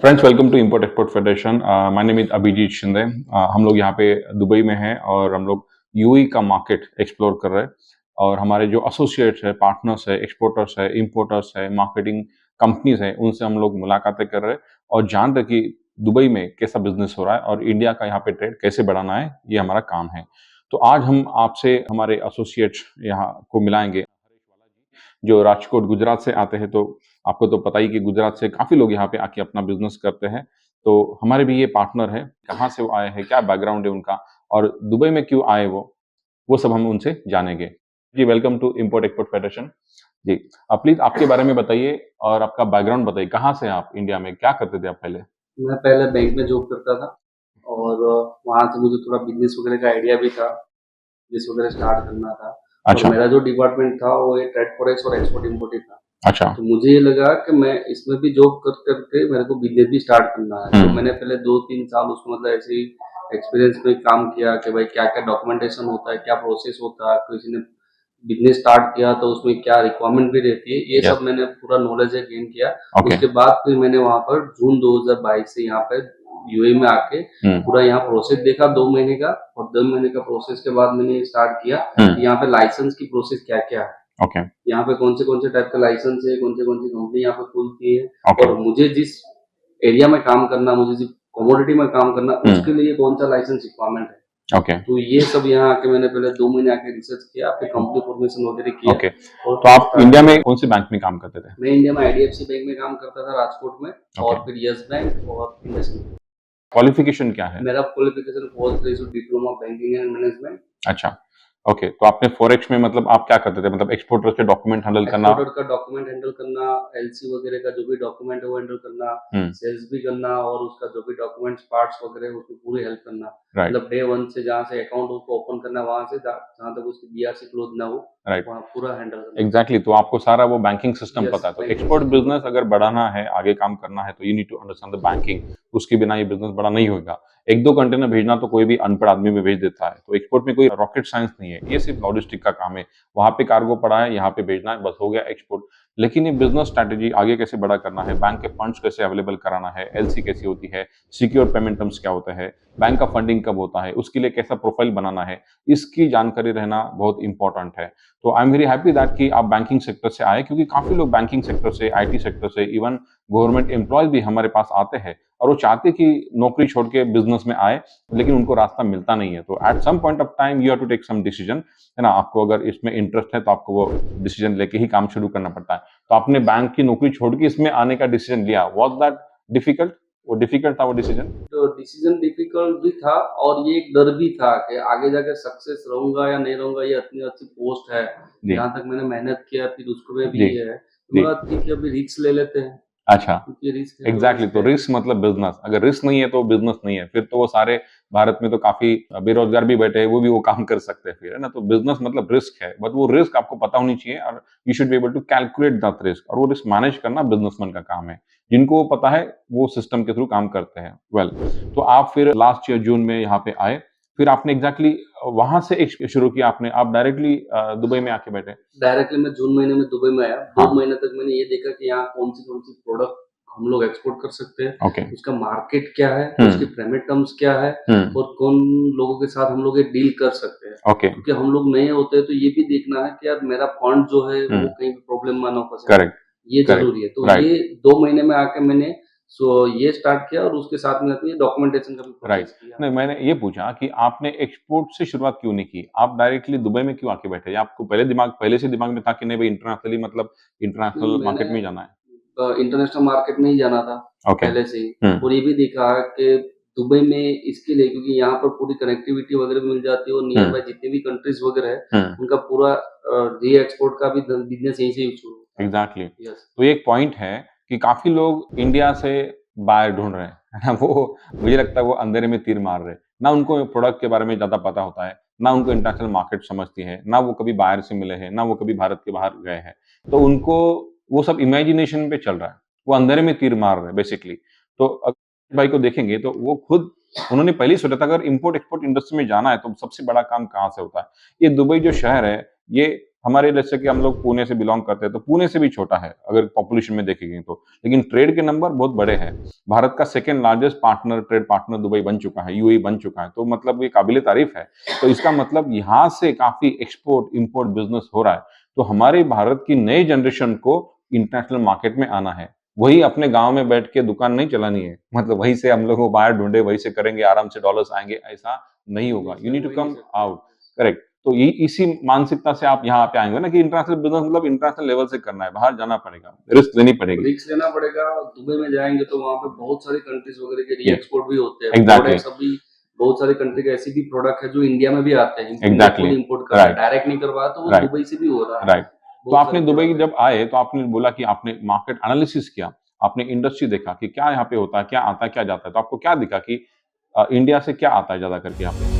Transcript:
Friends, welcome to import export federation. My name is Abhijit Shinde. हम लोग यहाँ पे दुबई में हैं और हम लोग यूएई का मार्केट एक्सप्लोर कर रहे हैं। और हमारे जो एसोसिएट्स है, पार्टनर्स है, एक्सपोर्टर्स है, इंपोर्टर्स है, मार्केटिंग कंपनीज है, उनसे हम लोग मुलाकातें कर रहे हैं और जान रहे कि दुबई में कैसा बिजनेस हो रहा है और इंडिया का यहाँ पे ट्रेड कैसे बढ़ाना है, ये हमारा काम है। तो आज हम आपसे हमारे एसोसिएट्स यहाँ को मिलाएंगे जो राजकोट गुजरात से आते हैं। तो आपको तो पता ही कि गुजरात से काफ़ी लोग यहाँ पे आके अपना बिज़नेस करते हैं। तो हमारे भी ये पार्टनर हैं, कहाँ से वो आए हैं, क्या बैकग्राउंड है उनका और दुबई में क्यों आए वो सब हम उनसे जानेंगे। जी, welcome to import export federation. जी, प्लीज़ आपके बारे में बताइए और आपका बैकग्राउंड बताइए, कहाँ से हैं आप इंडिया में, क्या करते थे आप पहले? मैं पहले बैंक में जॉब करता था और वहाँ से मुझे थोड़ा बिज़नेस वगैरह का आइडिया भी था, बिज़नेस वगैरह स्टार्ट करना था। और अच्छा, मेरा जो डिपार्टमेंट था वो ये ट्रेड फॉरेक्स और एक्सपोर्ट इम्पोर्ट ही था। अच्छा। तो मुझे ये लगा कि मैं इसमें भी जॉब कर करके मेरे को बिज़नेस भी स्टार्ट करना है। तो हुँ, मैंने पहले 2-3 साल उसमें मतलब ऐसे ही एक्सपीरियंस में काम किया कि भाई क्या-क्या डॉक्यूमेंटेशन होता है, क्या प्रोसेस होता है, किसी ने बिज़नेस स्टार्ट किया तो उसमें क्या रिक्वायरमेंट भी रहती है, ये यस, सब मैंने पूरा नॉलेज है गेन किया। ओके, उसके बाद फिर मैंने वहाँ पर जून 2022 से यहाँ पे यूएई में आके हुँ, पूरा यहाँ प्रोसेस देखा 2 महीने का। और 2 महीने का प्रोसेस के बाद मैंने स्टार्ट किया हुँ, कि यहाँ पे लाइसेंस की प्रोसेस क्या-क्या है। ओके, यहाँ पे कौन से टाइप का लाइसेंस है, कौन सी कंपनी यहाँ पे खुलती है ओके, और मुझे जिस एरिया में काम करना, मुझे जिस कमोडिटी में काम करना, हुँ, उसके लिए कौन-सा लाइसेंस रिक्वायरमेंट है। ओके। तो ये सब यहाँ आके मैंने पहले 2 महीने आके रिसर्च किया, फिर कंपनी फॉर्मेशन वगैरह किया ओके। और तो फिर आप स्टार्ट इंडिया किया। में कौन-से बैंक में काम करते थे? मैं इंडिया में आईडीएफसी बैंक में काम करता था राजकोट में ओके। और फिर यस बैंक और इंडसइंड। क्वालिफ़िकेशन क्या है? मेरा qualification post graduate diploma banking and management. अच्छा, ओके। तो आपने फ़ॉरेक्स में मतलब आप क्या करते थे? मतलब एक्सपोर्टर्स के डॉक्यूमेंट हैंडल करना। एक्सपोर्टर का डॉक्यूमेंट हैंडल करना, एलसी वगैरह का जो भी डॉक्यूमेंट है वो हैंडल करना, हुँ, सेल्स भी करना और उसका जो भी डॉक्यूमेंट्स पार्ट्स वगैरह है उसकी पूरी हेल्प करना। राइट, मतलब डे 1 से जहाँ से अकाउंट उसको ओपन करना वहाँ से जहाँ तक उसकी बीआरसी क्लोज ना हो, राइट। वहाँ पूरा हैंडल करना। एग्ज़ैक्टली, तो आपको सारा वो बैंकिंग सिस्टम यस, पता है। तो बैंकिंग एक्सपोर्ट सिस्टम बिज़नेस पता है। अगर बढ़ाना है, आगे काम करना है तो you need to understand the banking. उसके बिना ये बिज़नेस बड़ा नहीं होगा। 1-2 कंटेनर भेजना तो कोई भी अनपढ़ आदमी भी भेज देता है। तो एक्सपोर्ट में कोई रॉकेट साइंस नहीं है। ये सिर्फ़ लॉजिस्टिक का काम है। वहाँ पे कार्गो पड़ा है, यहाँ पे भेजना है, बस हो गया एक्सपोर्ट। लेकिन ये बिज़नेस स्ट्रैटेजी आगे कैसे बड़ा करना है, बैंक के फंड्स कैसे अवेलेबल कराना है, एलसी कैसी होती है, सिक्योर पेमेंट टर्म्स क्या होता है, बैंक का फंडिंग कब होता है, उसके लिए कैसा प्रोफाइल बनाना है, इसकी जानकारी रहना बहुत इम्पोर्टेंट है। तो I am very happy that कि आप बैंकिंग सेक्टर से आए, क्योंकि काफ़ी लोग बैंकिंग सेक्टर से, आईटी सेक्टर से, इवन गवर्नमेंट एम्प्लॉयज़ भी हमारे पास आते हैं और वो चाहते हैं कि नौकरी छोड़ के बिज़नेस में आए, लेकिन उनको रास्ता मिलता नहीं है। तो at some point of time you have to take some decision, है ना? आपको अगर इसमें इंटरेस्ट है तो आपको वो डिसीजन लेके ही काम शुरू करना पड़ता है। तो आपने बैंक की नौकरी छोड़ के इसमें आने का डिसीजन लिया। Was that difficult? वो डिफिकल्ट था वो डिसीजन? तो डिसीजन डिफिकल्ट भी था और ये एक डर भी था कि आगे जाके सक्सेस रहूँगा या नहीं रहूँगा, ये इतनी अच्छी पोस्ट है, जी, जहाँ तक मैंने मेहनत किया फिर उसमें भी जी, ये है। तो जी। मैं कहा ठीक है अभी रिस्क ले लेते हैं, अच्छा। क्योंकि रिस्क है तो एग्ज़ैक्टली, रिस्क तो है। रिस्क मतलब बिज़नेस। अगर रिस्क नहीं है तो बिज़नेस नहीं है। फिर तो वो सारे भारत में तो काफ़ी बेरोज़गार भी बैठे हैं, वो भी वो काम कर सकते हैं फिर, है ना? तो बिज़नेस मतलब रिस्क है, बट वो रिस्क आपको पता होनी चाहिए और you should be able to calculate that risk, और वो रिस्क मैनेज करना बिज़नेसमैन का काम है। जिनको वो पता है, वो सिस्टम के थ्रू काम करते हैं। वेल, तो आप फिर लास्ट ईयर जून में यहाँ पे आए, फिर आपने एग्ज़ैक्टली वहाँ से शुरू किया आपने, आप डायरेक्टली दुबई में आके बैठे? डायरेक्टली मैं जून महीने में दुबई में आया। 2 हाँ, महीने तक मैंने ये देखा कि यहाँ कौन-सी प्रोडक्ट हम लोग एक्सपोर्ट कर सकते हैं, ओके। उसका मार्केट क्या है, हुँ, उसके पेमेंट टर्म्स क्या है हुँ, और कौन लोगों के साथ हम लोग ये डील कर सकते हैं। ओके। क्योंकि हम लोग नए होते हैं तो ये भी देखना है कि यार मेरा फंड जो है हुँ, वो कहीं भी प्रॉब्लम में ना फँसे, करेक्ट, ये करेक्ट, ज़रूरी है। तो राइट। ये 2 महीने में आके मैंने ये स्टार्ट किया और उसके साथ में अपनी डॉक्यूमेंटेशन का भी राइट। प्रोसेस किया। नहीं, मैंने ये पूछा कि आपने एक्सपोर्ट से शुरुआत क्यों नहीं की? आप डायरेक्टली दुबई में क्यों आके बैठे? या आपको पहले से दिमाग में था कि नहीं भई इंटरनेशनली, मतलब नहीं, इंटरनेशनल मैंने मार्केट में ही जाना है? इंटरनेशनल मार्केट में ही जाना था ओके। पहले से ही। हुँ, और ये भी देखा कि दुबई में इसके लिए क्योंकि यहाँ पर पूरी कनेक्टिविटी वगैरह भी मिल जाती है और नियर हुँ, बाय जितने भी कंट्रीज़ वगैरह है, हुँ, उनका पूरा री-एक्सपोर्ट का भी बिज़नेस यहीं से ही शुरू होता एग्ज़ैक्टली। है। यस। तो ये एक पॉइंट है कि काफ़ी लोग इंडिया से बायर ढूँढ रहे हैं, है ना? वो मुझे लगता है वो अंधेरे में तीर मार रहे हैं। ना उनको प्रोडक्ट के बारे में ज़्यादा पता होता है, ना उनको इंटरनेशनल मार्केट समझती है, ना वो कभी बायर से मिले हैं, ना वो कभी भारत के बाहर गए हैं। तो उनको वो सब इमेजिनेशन पे चल रहा है। वो अंधेरे में तीर मार रहे हैं बेसिकली। तो भाई को देखेंगे तो वो खुद उन्होंने पहले ही सोचा था अगर इम्पोर्ट एक्सपोर्ट इंडस्ट्री में जाना है तो सबसे बड़ा काम कहाँ से होता है? ये दुबई जो शहर है, ये हमारे जैसे कि हम लोग पुणे से बिलोंग करते हैं, तो पुणे से भी छोटा है, अगर पॉपुलेशन में देखेंगे तो। लेकिन ट्रेड के नंबर बहुत बड़े हैं। भारत का second largest partner, trade partner Dubai बन चुका है, यूएई बन चुका है, तो मतलब ये काबिल-ए-तारीफ़ है। तो इसका मतलब यहाँ से काफ़ी एक्सपोर्ट, इम्पोर्ट बिज़नेस हो रहा है। तो हमारे भारत की नई जनरेशन को इंटरनेशनल मार्केट में आना है। वही अपने गाँव में बैठ के दुकान नहीं चलानी है। मतलब वहीं से हम लोग वो बाहर ढूँढे, वहीं से करेंगे, आराम से डॉलर्स आएँगे, ऐसा नहीं होगा। यू सर नीड टू हो ही नहीं कम सकता है। आउट। करेक्ट। तो ये इसी मानसिकता से आप यहाँ पे आएँगे ना कि इंटरनेशनल बिज़नेस मतलब इंटरनेशनल लेवल से करना है, बाहर जाना पड़ेगा, रिस्क लेनी पड़ेगी। रिस्क लेना पड़ेगा। दुबई में जाएँगे तो वहाँ पे बहुत सारी कंट्रीज़ वगैरह के येस, री-एक्सपोर्ट भी होते हैं। एग्ज़ैक्टली, प्रोडक्ट्स अभी बहुत सारी कंट्री के ऐसी भी प्रोडक्ट है जो इंडिया में भी आते हैं। इंडिया खुद एग्ज़ैक्टली, इम्पोर्ट कर रहा है, राइट, डायरेक्ट नहीं कर रहा है तो वो राइट, दुबई से भी हो रहा है। राइट। तो बहुत आपने सारे दुबई प्रोडक्ट हैं। जब आए, तो आपने बोला कि आपने मार्केट एनालिसिस किया, आपने इंडस्ट्री देखा कि क्या यहाँ पे होता है, क्या आता है, क्या जाता है, तो आपको क्या दिखा कि इंडिया से क्या आता है ज़्यादा करके यहाँ पे?